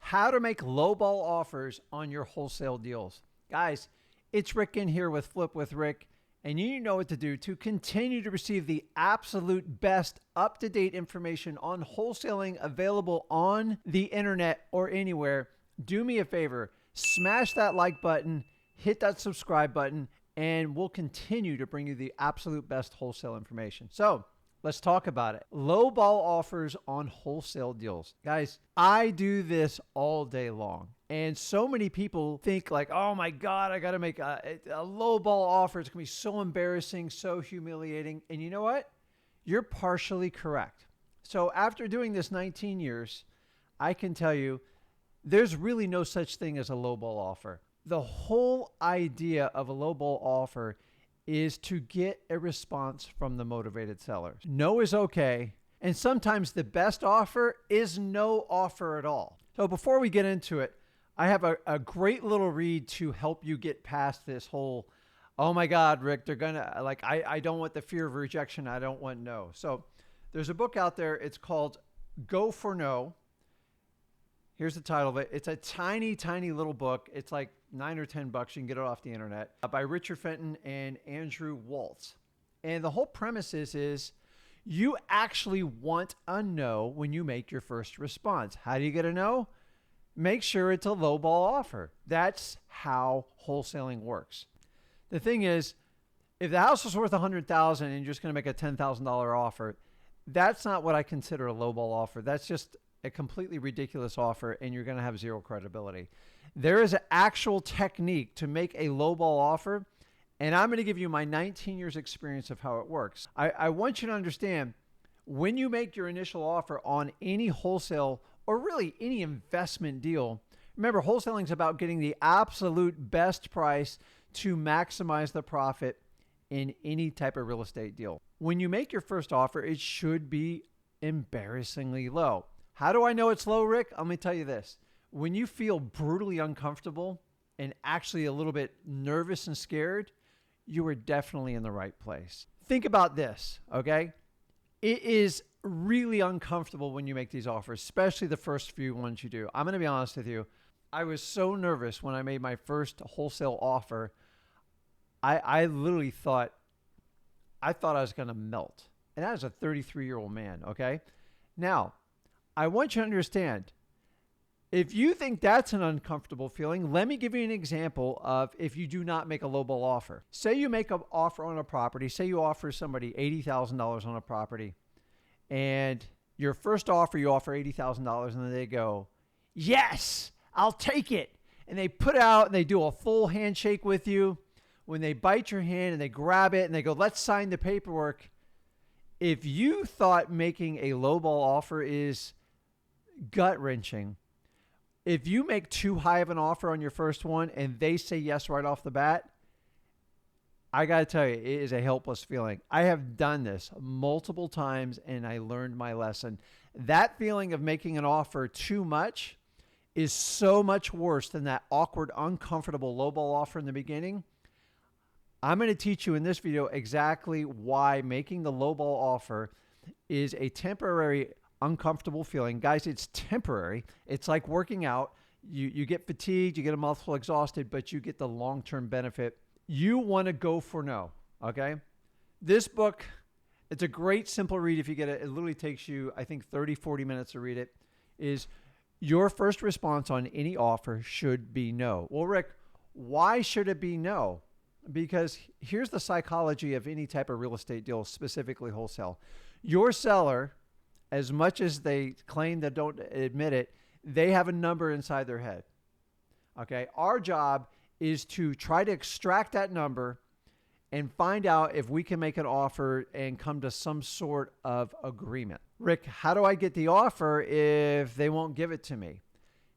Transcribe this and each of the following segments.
How to make lowball offers on your wholesale deals. Guys, it's Rick in here with Flip with Rick, and you know what to do to continue to receive the absolute best up-to-date information on wholesaling available on the internet or anywhere. Do me a favor, smash that like button, hit that subscribe button, and we'll continue to bring you the absolute best wholesale information. So let's talk about it. Low ball offers on wholesale deals. Guys, I do this all day long. And so many people think like, oh my God, I got to make a low ball offer. It's going to be so embarrassing, so humiliating. And you know what? You're partially correct. So after doing this 19 years, I can tell you there's really no such thing as a low ball offer. The whole idea of a low ball offer is to get a response from the motivated sellers. No is okay. And sometimes the best offer is no offer at all. So before we get into it, I have a great little read to help you get past this whole, oh my God, Rick, they're gonna, like, I don't want the fear of rejection. I don't want no. So there's a book out there. It's called Go for No. Here's the title of it. It's a tiny, tiny little book. It's like $9 or $10. You can get it off the internet by Richard Fenton and Andrew Waltz. And the whole premise is you actually want a no when you make your first response. How do you get a no? Make sure it's a low ball offer. That's how wholesaling works. The thing is, if the house is worth $100,000 and you're just going to make a $10,000 offer, that's not what I consider a low ball offer. That's just a completely ridiculous offer, and you're going to have zero credibility. There is an actual technique to make a lowball offer, and I'm going to give you my 19 years experience of how it works. I want you to understand, when you make your initial offer on any wholesale or really any investment deal, remember, wholesaling is about getting the absolute best price to maximize the profit in any type of real estate deal. When you make your first offer, it should be embarrassingly low. How do I know it's low, Rick? Let me tell you this. When you feel brutally uncomfortable and actually a little bit nervous and scared, you are definitely in the right place. Think about this, okay? It is really uncomfortable when you make these offers, especially the first few ones you do. I'm going to be honest with you. I was so nervous when I made my first wholesale offer. I literally thought I was going to melt. And that was a 33-year-old man, okay? Now, I want you to understand, if you think that's an uncomfortable feeling, let me give you an example of if you do not make a lowball offer. Say you make an offer on a property. Say you offer somebody $80,000 on a property, and your first offer, you offer $80,000, and then they go, yes, I'll take it. And they put out and they do a full handshake with you. When they bite your hand and they grab it and they go, let's sign the paperwork. If you thought making a lowball offer is gut-wrenching, if you make too high of an offer on your first one and they say yes right off the bat, I got to tell you, it is a helpless feeling. I have done this multiple times and I learned my lesson. That feeling of making an offer too much is so much worse than that awkward, uncomfortable lowball offer in the beginning. I'm going to teach you in this video exactly why making the lowball offer is a temporary uncomfortable feeling. Guys, it's temporary. It's like working out. You get fatigued, you get a mouthful exhausted, but you get the long-term benefit. You want to go for no, okay? This book, it's a great simple read if you get it. It literally takes you, I think, 30, 40 minutes to read it. Is your first response on any offer should be no. Well, Rick, why should it be no? Because here's the psychology of any type of real estate deal, specifically wholesale. Your seller, as much as they claim that don't admit it, they have a number inside their head. Okay. Our job is to try to extract that number and find out if we can make an offer and come to some sort of agreement. Rick, how do I get the offer if they won't give it to me?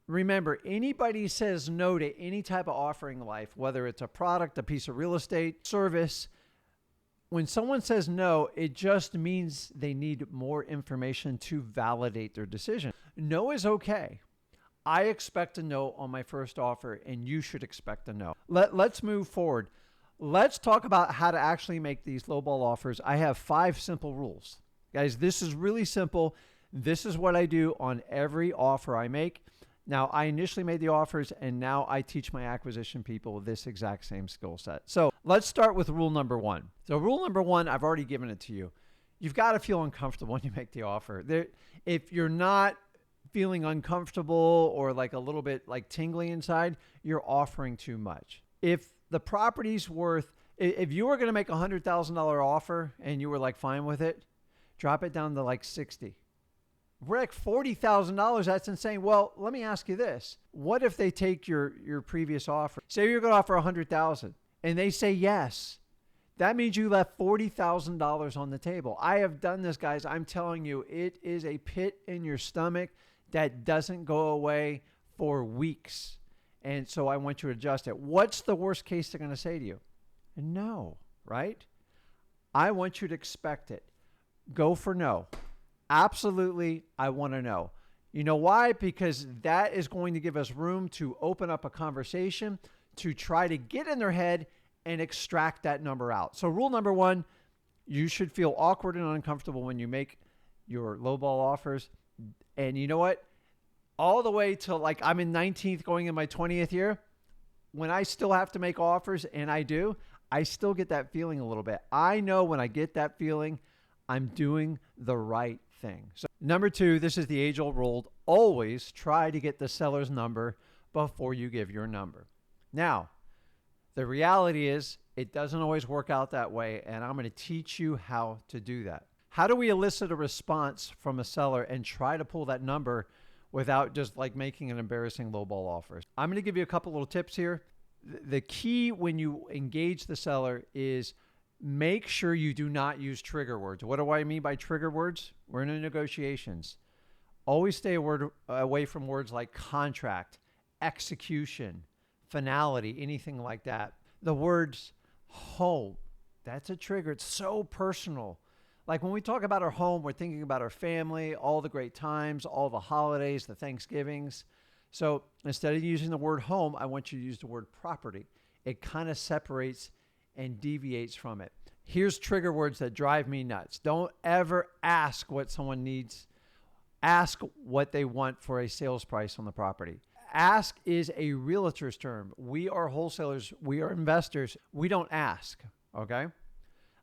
Remember, anybody says no to any type of offering in life, whether it's a product, a piece of real estate, service. When someone says no, it just means they need more information to validate their decision. No is okay. I expect a no on my first offer, and you should expect a no. Let's move forward. Let's talk about how to actually make these lowball offers. I have 5 simple rules. Guys, this is really simple. This is what I do on every offer I make. Now, I initially made the offers, and now I teach my acquisition people this exact same skill set. So let's start with rule number one. So rule number one, I've already given it to you. You've got to feel uncomfortable when you make the offer. If you're not feeling uncomfortable or like a little bit like tingly inside, you're offering too much. If the property's worth, if you were going to make a $100,000 offer and you were like fine with it, drop it down to like 60. Rick, $40,000, that's insane. Well, let me ask you this. What if they take your previous offer? Say you're going to offer $100,000 and they say yes. That means you left $40,000 on the table. I have done this, guys. I'm telling you, it is a pit in your stomach that doesn't go away for weeks. And so I want you to adjust it. What's the worst case they're going to say to you? No, right? I want you to expect it. Go for no. Absolutely, I want to know. You know why? Because that is going to give us room to open up a conversation to try to get in their head and extract that number out. So rule number one, you should feel awkward and uncomfortable when you make your lowball offers. And you know what? All the way till like I'm in 19th going in my 20th year, when I still have to make offers, and I do, I still get that feeling a little bit. I know when I get that feeling, I'm doing the right thing. So number two, this is the age-old rule. Always try to get the seller's number before you give your number. Now, the reality is it doesn't always work out that way, and I'm going to teach you how to do that. How do we elicit a response from a seller and try to pull that number without just like making an embarrassing lowball offer? I'm going to give you a couple little tips here. The key when you engage the seller is make sure you do not use trigger words. What do I mean by trigger words? We're in negotiations. Always stay away from words like contract, execution, finality, anything like that. The words home, that's a trigger. It's so personal. Like when we talk about our home, we're thinking about our family, all the great times, all the holidays, the Thanksgivings. So instead of using the word home, I want you to use the word property. It kind of separates and deviates from it. Here's trigger words that drive me nuts. Don't ever ask what someone needs. Ask what they want for a sales price on the property. Ask is a realtor's term. We are wholesalers. We are investors. We don't ask, okay?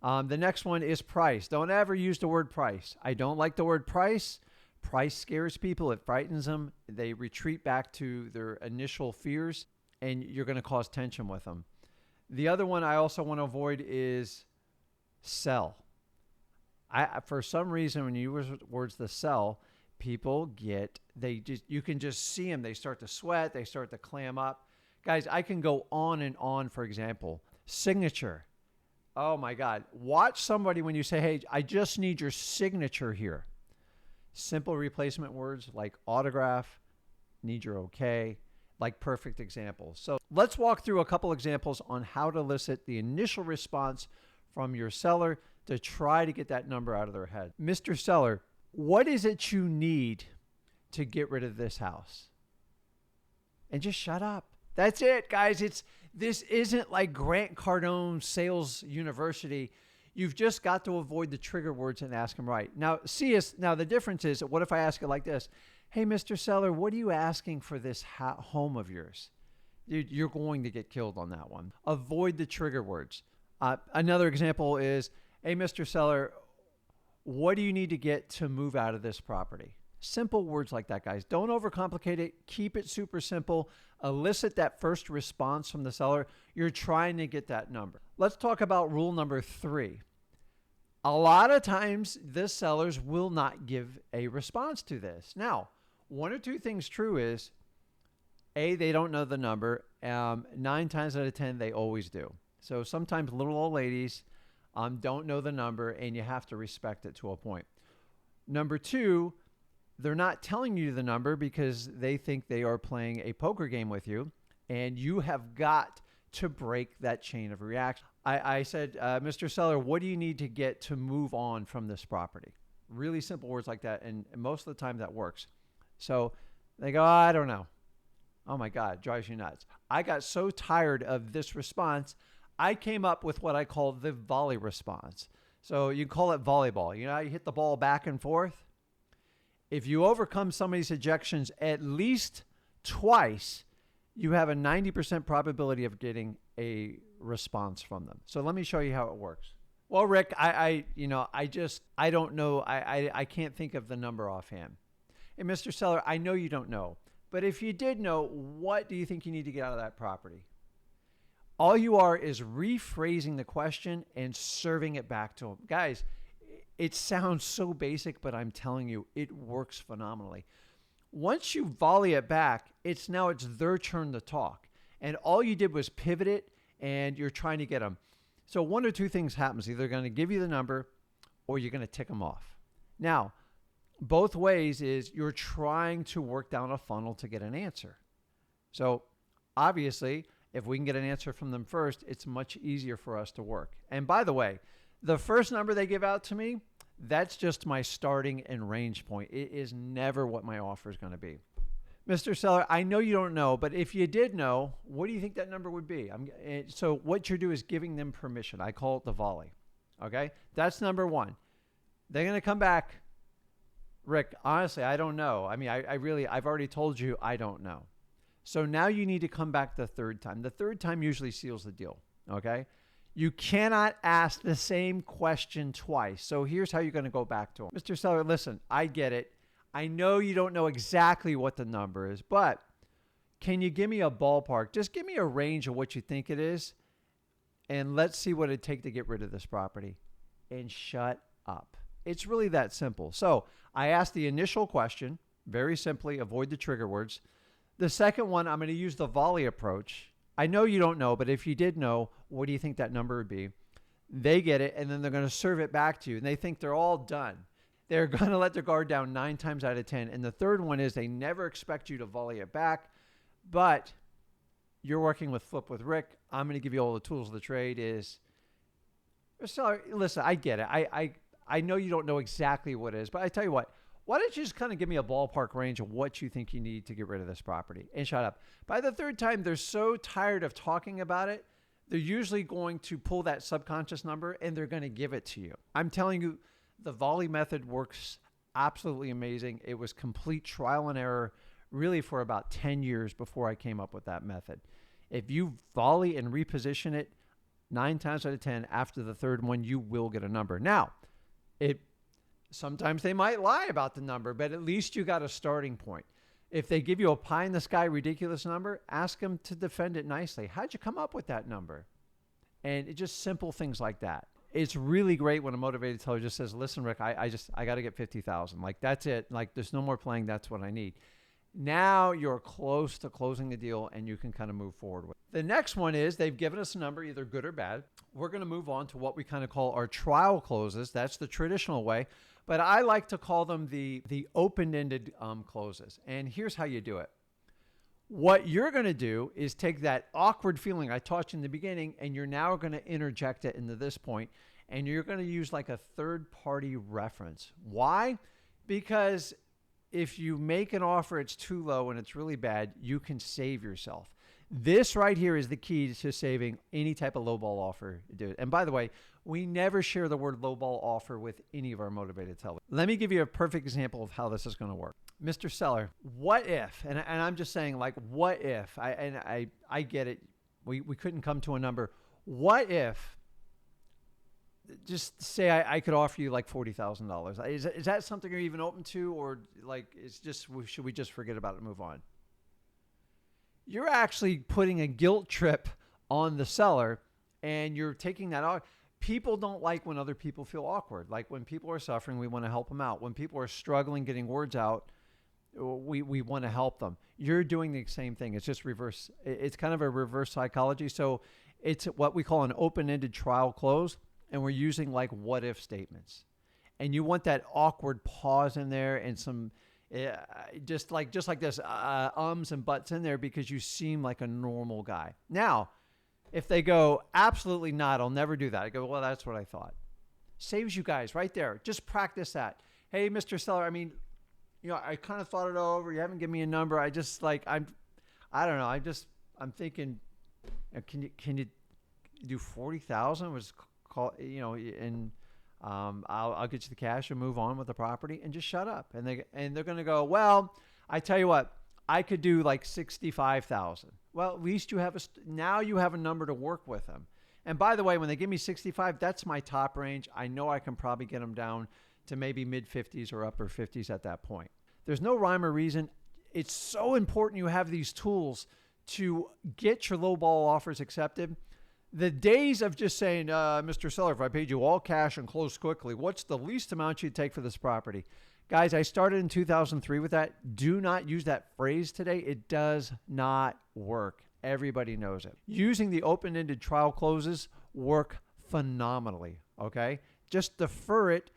The next one is price. Don't ever use the word price. I don't like the word price. Price scares people. It frightens them. They retreat back to their initial fears, and you're going to cause tension with them. The other one I also want to avoid is sell. For some reason, when you use words the sell, people you can just see them. They start to sweat. They start to clam up. Guys, I can go on and on, for example. Signature. Oh my God. Watch somebody when you say, hey, I just need your signature here. Simple replacement words like autograph, need your okay, like perfect examples. So let's walk through a couple examples on how to elicit the initial response from your seller to try to get that number out of their head. Mr. Seller, what is it you need to get rid of this house? And just shut up. That's it, guys. This isn't like Grant Cardone Sales University. You've just got to avoid the trigger words and ask them right. Now, now the difference is, what if I ask it like this? Hey, Mr. Seller, what are you asking for this home of yours? Dude, you're going to get killed on that one. Avoid the trigger words. Another example is, hey, Mr. Seller, what do you need to get to move out of this property? Simple words like that, guys. Don't overcomplicate it. Keep it super simple. Elicit that first response from the seller. You're trying to get that number. Let's talk about rule number 3. A lot of times, the sellers will not give a response to this. Now, one or two things true is, A, they don't know the number. 9 times out of 10, they always do. So sometimes little old ladies don't know the number, and you have to respect it to a point. Number 2, they're not telling you the number because they think they are playing a poker game with you, and you have got to break that chain of reaction. I said, Mr. Seller, what do you need to get to move on from this property? Really simple words like that, and most of the time that works. So they go, I don't know. Oh my God, drives you nuts. I got so tired of this response, I came up with what I call the volley response. So you call it volleyball. You know how you hit the ball back and forth? If you overcome somebody's objections at least twice, you have a 90% probability of getting a response from them. So let me show you how it works. Well, Rick, I don't know. I can't think of the number offhand. And Mr. Seller, I know you don't know, but if you did know, what do you think you need to get out of that property? All you are is rephrasing the question and serving it back to them. Guys, it sounds so basic, but I'm telling you, it works phenomenally. Once you volley it back, it's their turn to talk. And all you did was pivot it, and you're trying to get them. So one or two things happens. Either they're going to give you the number or you're going to tick them off. Now, both ways is you're trying to work down a funnel to get an answer. So obviously, if we can get an answer from them first, it's much easier for us to work. And by the way, the first number they give out to me, that's just my starting and range point. It is never what my offer is going to be. Mr. Seller, I know you don't know, but if you did know, what do you think that number would be? So what you're doing is giving them permission. I call it the volley. Okay? That's number one. They're going to come back. Rick, honestly, I don't know. I mean, I've already told you I don't know. So now you need to come back the third time. The third time usually seals the deal. Okay? You cannot ask the same question twice. So here's how you're going to go back to them. Mr. Seller, listen, I get it. I know you don't know exactly what the number is, but can you give me a ballpark? Just give me a range of what you think it is, and let's see what it'd take to get rid of this property. And shut up. It's really that simple. So I asked the initial question, very simply, avoid the trigger words. The second one, I'm going to use the volley approach. I know you don't know, but if you did know, what do you think that number would be? They get it, and then they're going to serve it back to you, and they think they're all done. They're going to let their guard down 9 times out of 10. And the third one is they never expect you to volley it back, but you're working with Flip with Rick. I'm going to give you all the tools of the trade listen, I get it. I know you don't know exactly what it is, but I tell you what, why don't you just kind of give me a ballpark range of what you think you need to get rid of this property and shut up. By the third time, they're so tired of talking about it, they're usually going to pull that subconscious number and they're going to give it to you. I'm telling you, the volley method works absolutely amazing. It was complete trial and error really for about 10 years before I came up with that method. If you volley and reposition it 9 times out of 10, after the third one, you will get a number. Now, sometimes they might lie about the number, but at least you got a starting point. If they give you a pie in the sky ridiculous number, ask them to defend it nicely. How'd you come up with that number? And it's just simple things like that. It's really great when a motivated seller just says, listen, Rick, I got to get 50,000. Like, that's it. Like, there's no more playing. That's what I need. Now you're close to closing the deal and you can kind of move forward with it. The next one is they've given us a number, either good or bad. We're going to move on to what we kind of call our trial closes. That's the traditional way, but I like to call them the open-ended closes. And here's how you do it. What you're going to do is take that awkward feeling I taught you in the beginning, and you're now going to interject it into this point, and you're going to use like a third-party reference. Why? Because if you make an offer, it's too low and it's really bad, you can save yourself. This right here is the key to saving any type of lowball offer. And by the way, we never share the word lowball offer with any of our motivated sellers. Let me give you a perfect example of how this is going to work. Mr. Seller, what if, and I'm just saying, like, what if, I get it, we couldn't come to a number. What if, just say I could offer you like $40,000. Is that something you're even open to, or like, should we just forget about it and move on? You're actually putting a guilt trip on the seller, and you're taking that out. People don't like when other people feel awkward. Like, when people are suffering, we want to help them out. When people are struggling getting words out, we want to help them. You're doing the same thing. It's just reverse. It's kind of a reverse psychology. So it's what we call an open-ended trial close, and we're using like what if statements. And you want that awkward pause in there and some just like this ums and buts in there, because you seem like a normal guy. Now, if they go, absolutely not, I'll never do that, I go, well, that's what I thought. Saves you guys right there. Just practice that. Hey, Mr. Seller, I mean, I kind of thought it over. You haven't given me a number. I just like, I don't know. I'm thinking, can you do 40,000? Was call, and I'll get you the cash and move on with the property and just shut up. And they're going to go, well, I tell you what, I could do like 65,000. Well, at least you have now you have a number to work with them. And by the way, when they give me 65, that's my top range. I know I can probably get them down to maybe mid 50s or upper 50s at that point. There's no rhyme or reason. It's so important you have these tools to get your lowball offers accepted. The days of just saying, Mr. Seller, if I paid you all cash and close quickly, what's the least amount you'd take for this property? Guys, I started in 2003 with that. Do not use that phrase today. It does not work. Everybody knows it. Using the open-ended trial closes work phenomenally, okay? Just defer it,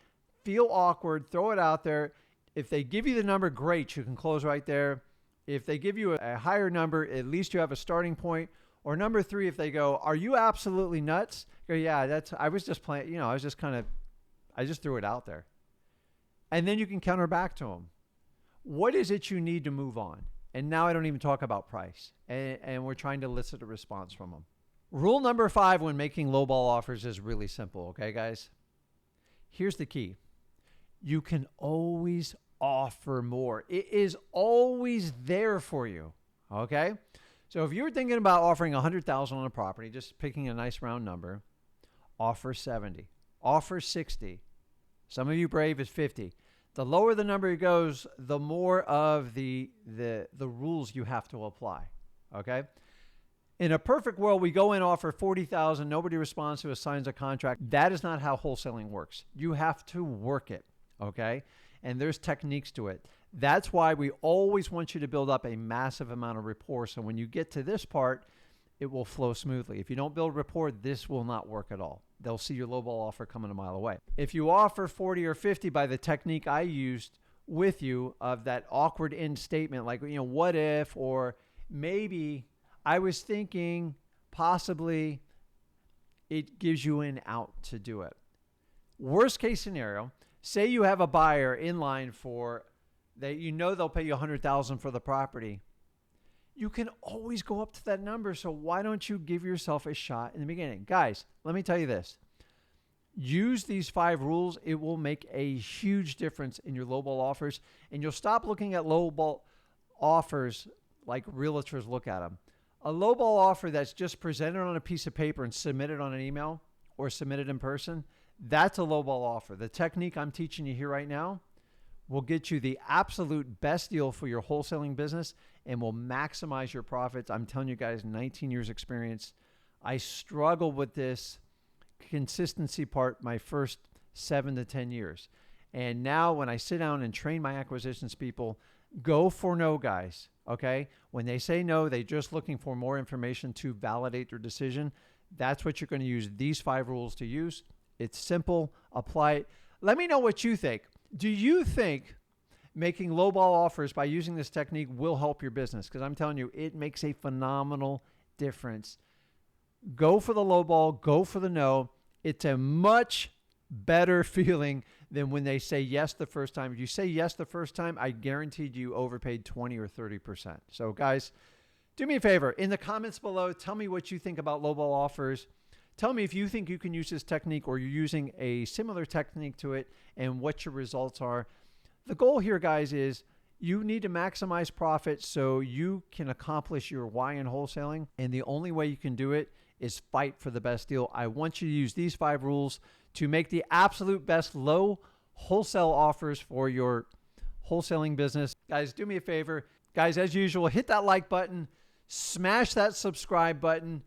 feel awkward, throw it out there. If they give you the number, great, you can close right there. If they give you a higher number, at least you have a starting point. Or number 3, if they go, are you absolutely nuts? Go, yeah, I was just playing, I just threw it out there. And then you can counter back to them. What is it you need to move on? And now I don't even talk about price. And we're trying to elicit a response from them. Rule number 5 when making lowball offers is really simple. Okay, guys? Here's the key. You can always offer more. It is always there for you. Okay? So if you're thinking about offering $100,000 on a property, just picking a nice round number, offer 70, offer 60. Some of you brave is 50. The lower the number goes, the more of the rules you have to apply, okay? In a perfect world, we go in, offer 40,000, nobody responds to us, signs a contract. That is not how wholesaling works. You have to work it, okay? And there's techniques to it. That's why we always want you to build up a massive amount of rapport. So when you get to this part, it will flow smoothly. If you don't build rapport, this will not work at all. They'll see your lowball offer coming a mile away. If you offer 40 or 50 by the technique I used with you of that awkward end statement, like, what if, or maybe I was thinking possibly, it gives you an out to do it. Worst case scenario, say you have a buyer in line for that, they'll pay you $100,000 for the property. You can always go up to that number. So why don't you give yourself a shot in the beginning? Guys, let me tell you this. Use these 5 rules. It will make a huge difference in your lowball offers. And you'll stop looking at lowball offers like realtors look at them. A lowball offer that's just presented on a piece of paper and submitted on an email or submitted in person, that's a lowball offer. The technique I'm teaching you here right now will get you the absolute best deal for your wholesaling business and will maximize your profits. I'm telling you guys, 19 years experience. I struggled with this consistency part my first 7 to 10 years. And now when I sit down and train my acquisitions people, go for no, guys, okay? When they say no, they're just looking for more information to validate their decision. That's what you're going to use these 5 rules to use. It's simple. Apply it. Let me know what you think. Do you think making lowball offers by using this technique will help your business? Because I'm telling you, it makes a phenomenal difference. Go for the lowball, go for the no. It's a much better feeling than when they say yes the first time. If you say yes the first time, I guaranteed you overpaid 20 or 30%. So guys, do me a favor. In the comments below, tell me what you think about lowball offers. Tell me if you think you can use this technique or you're using a similar technique to it and what your results are. The goal here, guys, is you need to maximize profit so you can accomplish your why in wholesaling. And the only way you can do it is fight for the best deal. I want you to use these 5 rules to make the absolute best low wholesale offers for your wholesaling business. Guys, do me a favor. Guys, as usual, hit that like button, smash that subscribe button,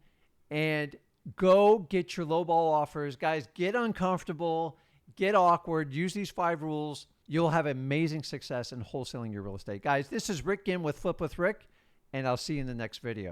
and go get your lowball offers. Guys, get uncomfortable, get awkward, use these 5 rules. You'll have amazing success in wholesaling your real estate. Guys, this is Rick Ginn with Flip with Rick, and I'll see you in the next video.